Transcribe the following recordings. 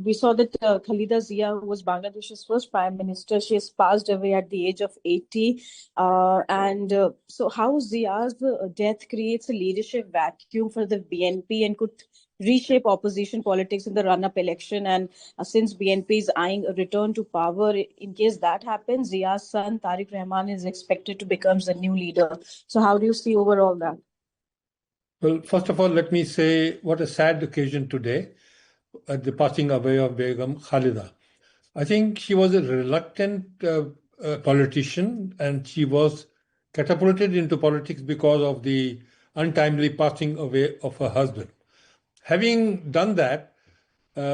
We saw that Khaleda Zia, who was Bangladesh's first prime minister, she has passed away at the age of 80. So how Zia's death creates a leadership vacuum for the BNP and could reshape opposition politics in the run-up election. And since BNP is eyeing a return to power, in case that happens, Zia's son Tariq Rahman is expected to become the new leader. So how do you see overall that? Well, first of all, let me say what a sad occasion today at the passing away of Begum Khalida. I think she was a reluctant politician, and she was catapulted into politics because of the untimely passing away of her husband. Having done that,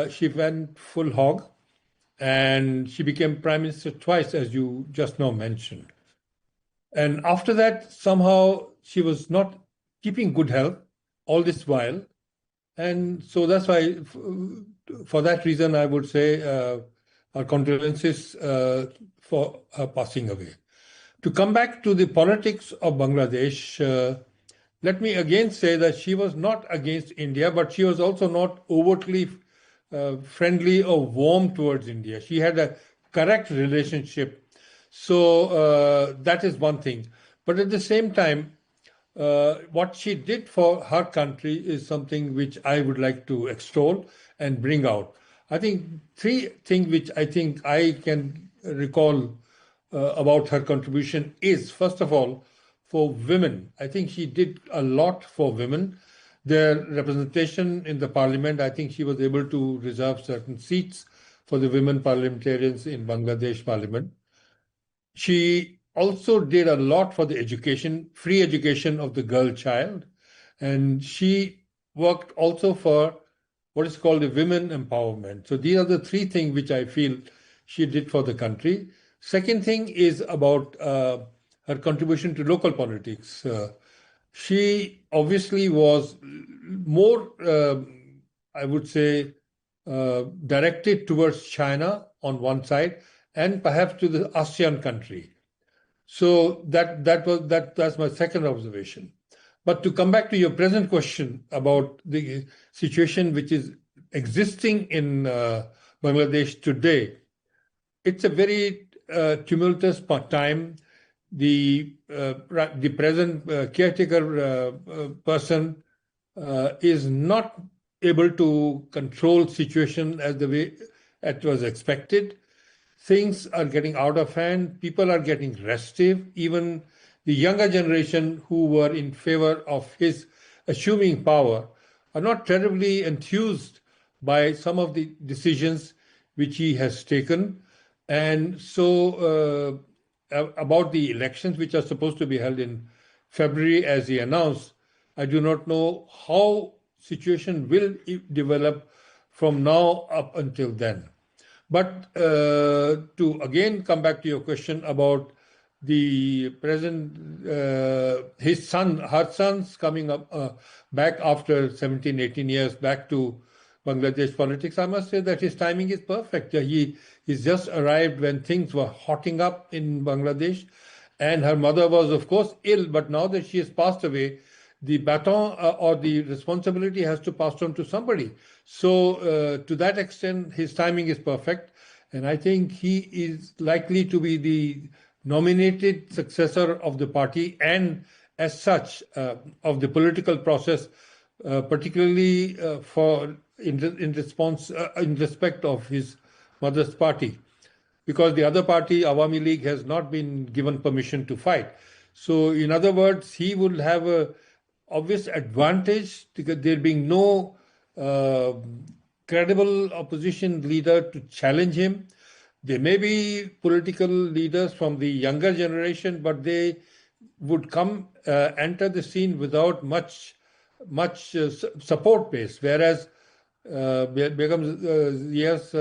she went full hog, and she became prime minister twice, as you just now mentioned. And after that, somehow she was not keeping good health all this while. And so that's why, for that reason, I would say our condolences for her passing away. To come back to the politics of Bangladesh, let me again say that she was not against India, but she was also not overtly friendly or warm towards India. She had a correct relationship. So that is one thing. But at the same time, what she did for her country is something which I would like to extol and bring out. I think three things which I think I can recall about her contribution is, first of all, for women. I think she did a lot for women. Their representation in the parliament, I think she was able to reserve certain seats for the women parliamentarians in Bangladesh parliament. She also did a lot for the education, free education of the girl child. And she worked also for what is called the women empowerment. So these are the three things which I feel she did for the country. Second thing is about her contribution to local politics. She obviously was more, I would say, directed towards China on one side and perhaps to the ASEAN country. So that's my second observation. But to come back to your present question about the situation which is existing in Bangladesh today, it's a very tumultuous time. The present caretaker person is not able to control situation as the way it was expected. Things are getting out of hand. People are getting restive. Even the younger generation who were in favor of his assuming power are not terribly enthused by some of the decisions which he has taken. And so about the elections which are supposed to be held in February, as he announced, I do not know how situation will develop from now up until then. But to again come back to your question about the present, her sons coming up back after 17, 18 years back to Bangladesh politics, I must say that his timing is perfect. He's just arrived when things were hotting up in Bangladesh, and her mother was, of course, ill, but now that she has passed away, the baton or the responsibility has to pass on to somebody. So to that extent, his timing is perfect. And I think he is likely to be the nominated successor of the party and as such of the political process, particularly in respect of his mother's party. Because the other party, Awami League, has not been given permission to fight. So in other words, he will have a obvious advantage because there being no credible opposition leader to challenge him. There may be political leaders from the younger generation, but they would enter the scene without much support base. Whereas Begum Zia's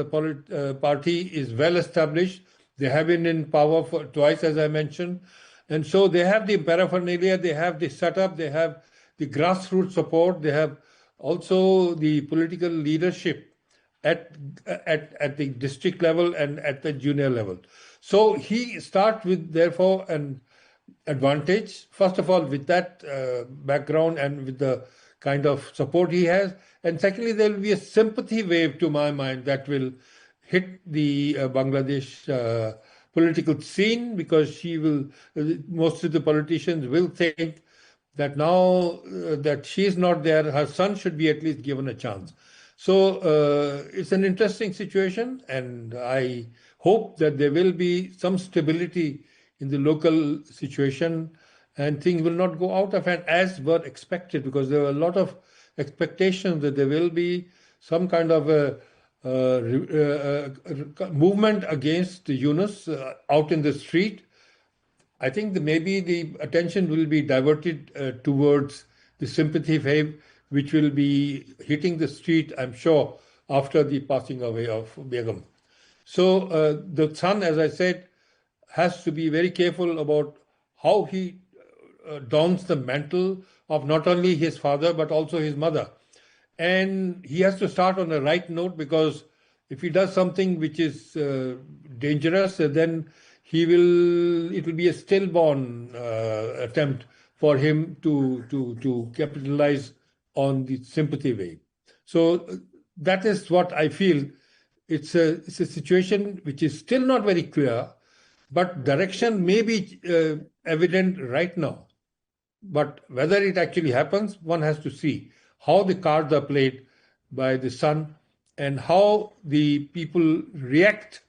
party is well established. They have been in power for twice, as I mentioned. And so they have the paraphernalia, they have the setup, they have the grassroots support, they have also the political leadership at the district level and at the junior level. So he starts with, therefore, an advantage. First of all, with that background and with the kind of support he has. And secondly, there will be a sympathy wave, to my mind, that will hit the Bangladesh political scene, because most of the politicians will think that now that she is not there, her son should be at least given a chance. So it's an interesting situation, and I hope that there will be some stability in the local situation and things will not go out of hand as were expected, because there were a lot of expectations that there will be some kind of a movement against Yunus out in the street. I think that maybe the attention will be diverted towards the sympathy wave, which will be hitting the street, I'm sure, after the passing away of Begum. So the son, as I said, has to be very careful about how he dons the mantle of not only his father but also his mother. And he has to start on the right note, because if he does something which is dangerous, then it will be a stillborn attempt for him to capitalize on the sympathy wave. So that is what I feel. It's a situation which is still not very clear, but direction may be evident right now. But whether it actually happens, one has to see how the cards are played by the son and how the people react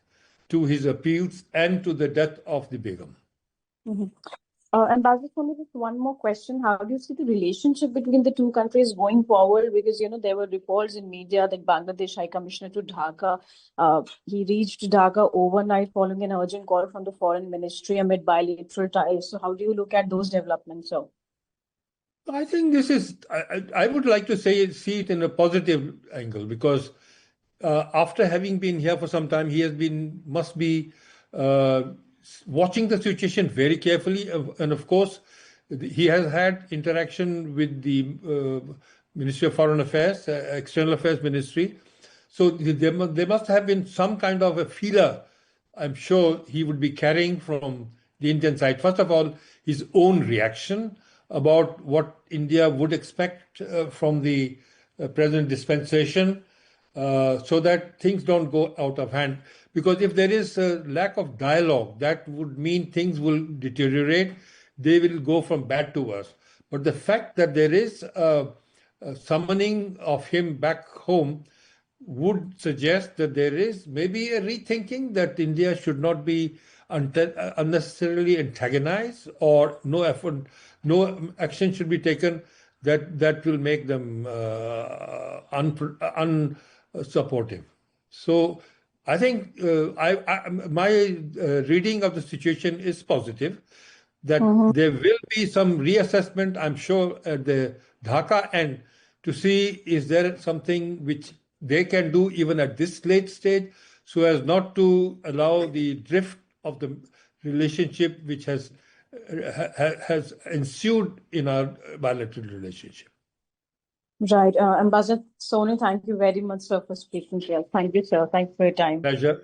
to his appeals and to the death of the Begum. Mm-hmm. And Basil, just one more question. How do you see the relationship between the two countries going forward? Because, there were reports in media that Bangladesh High Commissioner to Dhaka, he reached Dhaka overnight following an urgent call from the Foreign Ministry amid bilateral ties. So how do you look at those developments, sir? I think I would like to see it in a positive angle, because after having been here for some time, must be watching the situation very carefully. And of course, he has had interaction with the Ministry of Foreign Affairs, External Affairs Ministry. So there must have been some kind of a feeler, I'm sure he would be carrying from the Indian side. First of all, his own reaction about what India would expect from the present dispensation, so that things don't go out of hand. Because if there is a lack of dialogue, that would mean things will deteriorate. They will go from bad to worse. But the fact that there is a summoning of him back home would suggest that there is maybe a rethinking that India should not be unnecessarily antagonized, or no action should be taken that will make them unsupportive. So I think my reading of the situation is positive, that there will be some reassessment, I'm sure, at the Dhaka end, to see is there something which they can do even at this late stage, so as not to allow the drift of the relationship which has ensued in our bilateral relationship. Right. Ambassador Soni, thank you very much, sir, for speaking here. Thank you, sir. Thanks for your time. Pleasure.